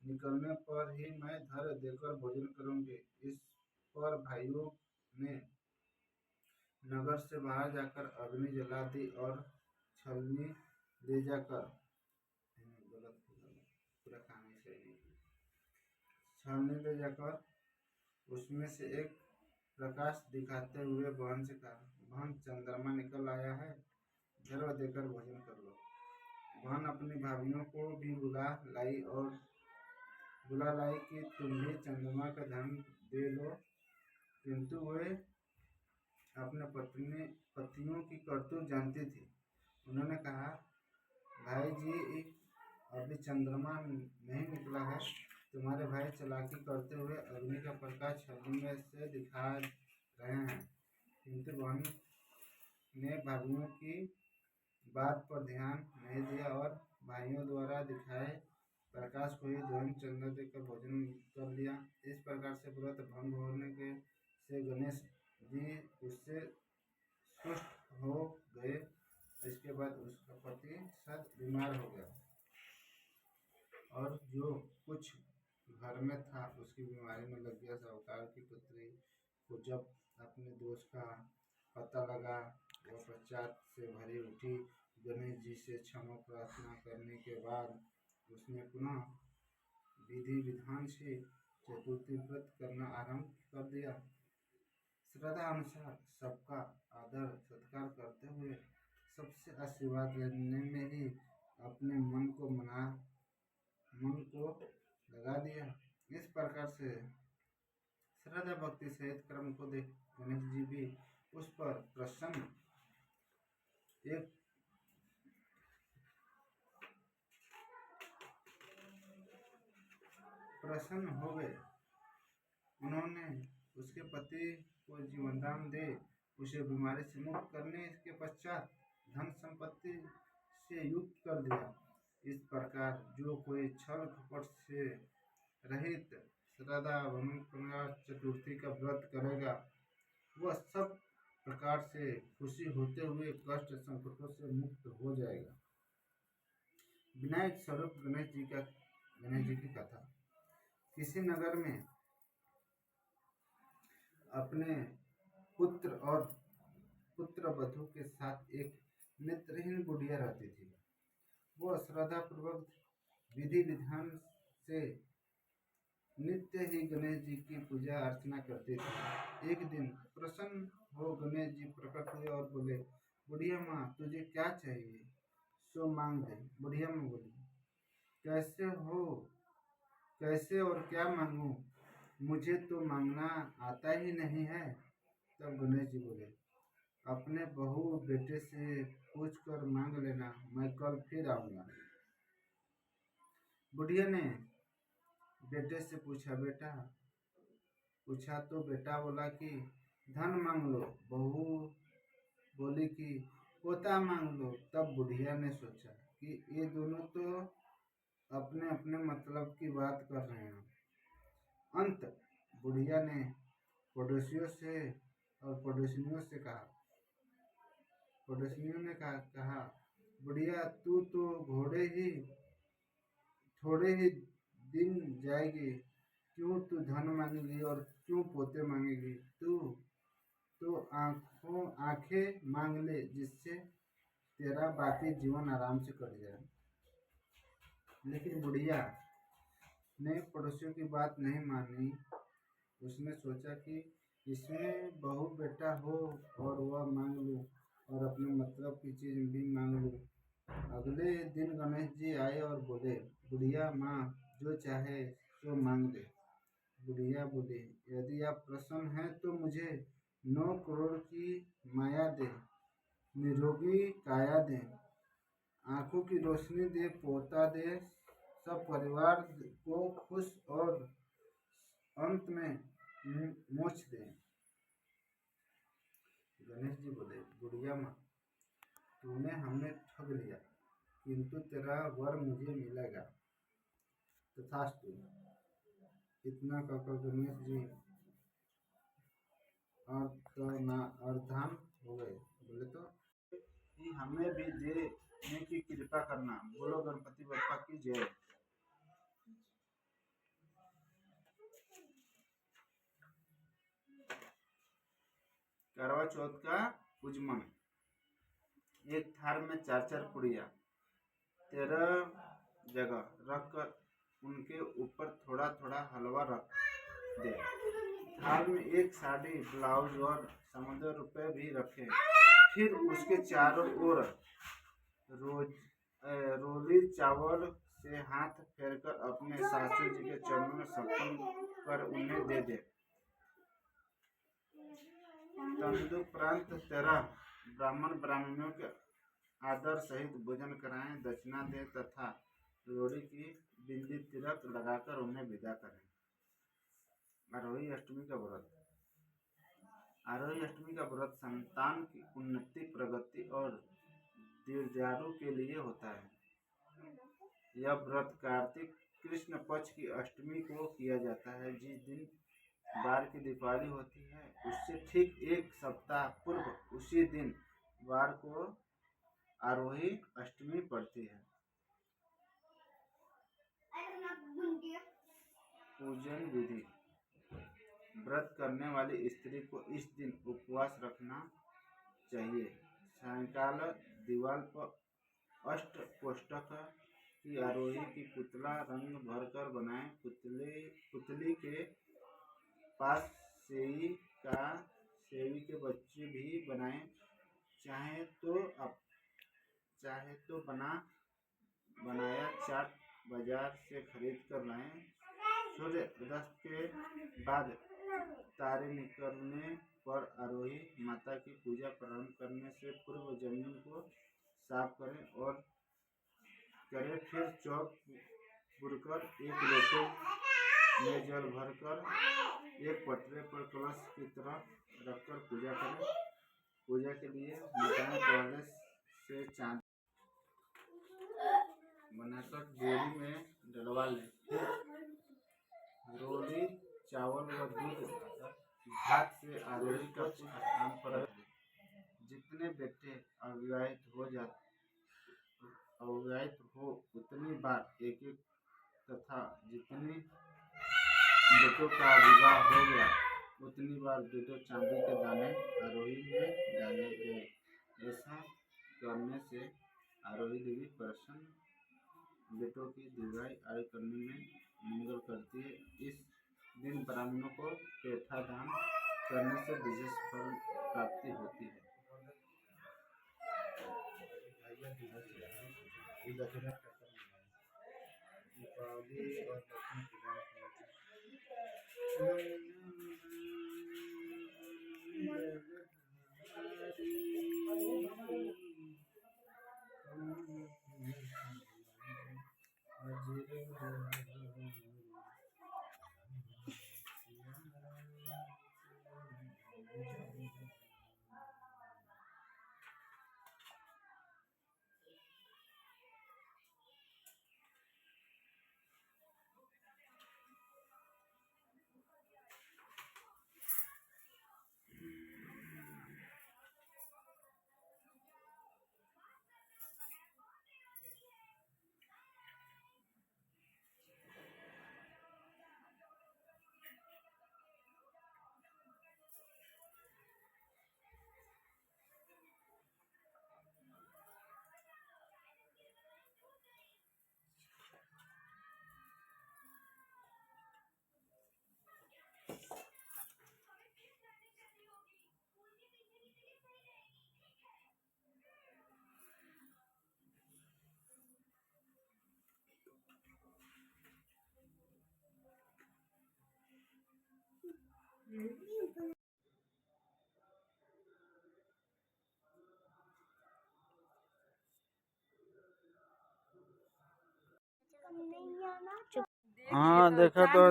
निकलने पर ही मैं धर देकर भोजन करूंगी। इस पर भाइयों ने नगर से बाहर जाकर अग्नि जला दी और छलनी ले जाकर गलत पूरा काम ही सही नहीं, छलनी ले जाकर उसमें से एक प्रकाश दिखाते हुए बहन से कहा, बहन चंद्रमा निकल आया है, जरा देकर भोजन कर लो। बहन अपनी भाभीियों को भी बुला लाई कि तुम भी चंद्रमा का धन दे लो, किंतु वे अपने पतियों की करतूत जानती थी। उन्होंने कहा, भाई जी अभी चंद्रमा नहीं निकला है, तुम्हारे भाई चालाकी करते हुए अग्नि का प्रकाश छवि में से दिखा रहे हैं। किंतु बहन ने भाइयों की बात पर ध्यान नहीं दिया और भाइयों द्वारा दिखाए प्रकाश को ही दोनों चंद्र देकर भोजन कर लिया। इस प्रकार से व्रत भंग होने के से गणेश जी उससे सुष्ट हो गए। इसके बाद उसका पति सद बीमार हो गया और जो कुछ घर में था उसकी बीमारी में लग गया। साहूकार की पुत्री को जब अपने दोष का पता लगा, वह पश्चात से भरी उठी। गणेश जी से क्षमा प्रार्थना करने के बाद उसने पुनः विधि विधान से चतुर्थी व्रत करना आरंभ कर दिया। श्रद्धा अनुसार सबका आदर सत्कार करते हुए सबसे आशीर्वाद लेने में ही अपने मन को लगा दिया। इस प्रकार से श्रद्धा भक्ति सहित कर्म को देख गणेश जी भी उस पर प्रसन्न हो गए। उन्होंने उसके पति को जीवनदान दे उसे बीमारी से मुक्त करने के पश्चात धन संपत्ति से युक्त कर दिया। इस प्रकार जो कोई छल कपट से रहित श्रद्धा चतुर्थी का व्रत करेगा, वह सब प्रकार से खुशी होते हुए कष्ट संकटों से मुक्त हो जाएगा। विनायक स्वरूप गणेश जी की कथा। किसी नगर में अपने पुत्र और पुत्र वधू के साथ एक नेत्रहीन बुढ़िया रहती थी। वो श्रद्धा पूर्वक विधि विधान से नित्य ही गणेश जी की पूजा अर्चना करती थी। एक दिन प्रसन्न हो गणेश जी प्रकट हुए और बोले, बुढ़िया माँ तुझे क्या चाहिए सो मांग दे। बुढ़िया माँ बोली, कैसे और क्या मांगू, मुझे तो मांगना आता ही नहीं है। तब गणेश जी बोले, अपने बहू बेटे से पूछ कर मांग लेना, मैं कल फिर आऊंगा। बुढ़िया ने बेटे से पूछा तो बेटा बोला कि धन मांग लो। बहू बोली कि पोता मांग लो। तब बुढ़िया ने सोचा कि ये दोनों तो अपने अपने मतलब की बात कर रहे हैं। अंत बुढ़िया ने पड़ोसियों ने कहा, बुढ़िया तू तो थोड़े ही दिन जाएगी, क्यों तू धन मांगेगी और क्यों पोते मांगेगी। तू तो आंखें मांग ले, जिससे तेरा बाकी जीवन आराम से कट जाए। लेकिन बुढ़िया ने पड़ोसियों की बात नहीं मानी। उसने सोचा कि इसमें बहू बेटा हो और वह मांग लूं और अपने मतलब की चीज भी मांग लूं। अगले दिन गणेश जी आए और बोले, बुढ़िया माँ जो चाहे सो मांग दे। बुढ़िया बोली, यदि आप प्रसन्न हैं तो मुझे 9 करोड़ की माया दे, निरोगी काया दे, आंखों की रोशनी दे, पोता दे, सब परिवार को खुश और अंत में मोक्ष दे। गणेश जी बोले, बुढ़िया माँ तूने हमें ठग लिया, किंतु तेरा वर मुझे मिलेगा, तथास्तु। इतना कहकर गणेश जी अर्धान हो गए। बोले तो कि हमें भी देने की कृपा करना। बोलो गणपति बप्पा की जय। करवा चौथ का पूजमन। एक थाल में 4-4 पुड़िया 13 जगह रख कर उनके ऊपर थोड़ा थोड़ा हलवा रख दे। थाल में एक साड़ी, ब्लाउज और समुद्र रुपये भी रखें। फिर उसके चारों ओर रोली चावल से हाथ फेरकर अपने सासू जी के चरणों में समर्पण कर उन्हें दे दे। तदुपरांत 13 ब्राह्मणों के आदर सहित भोजन कराएं, दक्षिणा दें तथा रोड़ी की बिंदी तिलक लगाकर उन्हें विदा करें। आरोही अष्टमी का व्रत। आरोही अष्टमी का व्रत संतान की उन्नति, प्रगति और दीर्घायु के लिए होता है। यह व्रत कार्तिक कृष्ण पक्ष की अष्टमी को किया जाता है। जिस दिन वार की दीपावली होती है उससे ठीक एक सप्ताह पूर्व उसी दिन वार को आरोही अष्टमी पड़ती है। पूजन विधि। व्रत करने वाली स्त्री को इस दिन उपवास रखना चाहिए। सायंकाल दीवार पर अष्ट कोष्ठक की आरोही की पुतला रंग भरकर बनाएं। पुतली के पास सेवी के बच्चे भी बनाएं। चाहे तो बनाया चाट बाजार से खरीद कर लाएं। सूर्य उदय के बाद तारे निकलने पर आरोही माता की पूजा प्रारंभ करने से पूर्व जमीन को साफ करें। फिर चौक पुरकर एक लोटे में जल भरकर एक पटरे पर कलश की तरह रखकर पूजा करें। पूजा के लिए माताएं पहले से चांदी बनाकर बोरी में डलवा लें। फिर रोली चावल व दूध भात से आरोही का स्थान पर रख दें। जितने बेटे अविवाहित हो उतनी बार एक तथा जितने बेटों का विवाह हो गया उतनी बार 2 चांदी के दाने आरोही में डाले गए। ऐसा करने से आरोही देवी प्रसन्न बेटों की दीर्घायु करने में मंगल करती है। इस दिन ब्राह्मणों को पेठा दान करने से विशेष फल प्राप्ति होती है। दीपावली और हाँ देखा तो